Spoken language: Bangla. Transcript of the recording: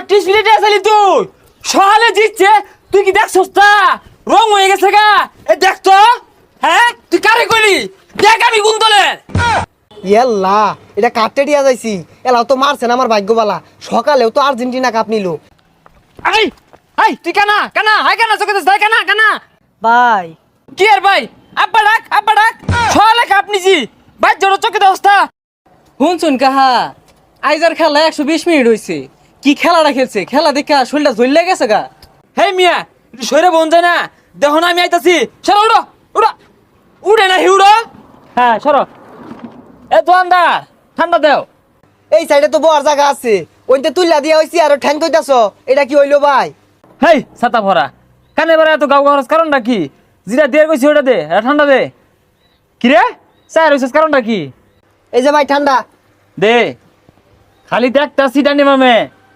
30 মিনিটে আসলি তুই সকালে জিতছে তুই কি দেখছস তা রং হয়ে গেছে গা এ দেখ তো হ্যাঁ তুই কারে কইলি দেখ আমি কোন দলের ইয়াল্লা এটা কাটতে দিয়া যাইছি এলাও তো মারছেন আমার ভাগ্যবালা সকালেও তো আর্জেন্টিনা কাপ নিল এই এই তুই কানা কানা হাই কানা চোখে দেখ কানা কানা ভাই কি আর ভাই আব্বা ডাক সকালে কাপ নিছি ভাই জোর চোখে অবস্থা শুনছুন কাহা আইজার খেলা 120 মিনিট হয়েছে কি খেলাটা খেলছে খেলা দেখা শরীরটা জ্বলে গেছে গা হেই মিয়া একটু সরে বোন যায় না দেখো না আমি আইতাছি সরো উড়ো উড়ো উড়ে না হিউড়ো হ্যাঁ সরো এ দোকানদার ঠান্ডা দেও এই সাইডে তো বড় জায়গা আছে ওইতে তুইলা দিয়া হইছি আর ঠ্যাং তৈতাছ এটা কি হইলো ভাই হেই ছাতা ভরা কানে বেড়া এত গাও খরচ কারণটা কি যেটা দিয়ে কইছি ওটা দে এটা ঠান্ডা দে কি রে স্যার হইছিস কারণটা কি এই যে ভাই ঠান্ডা দে খালি দেখতা সিটা নিমামে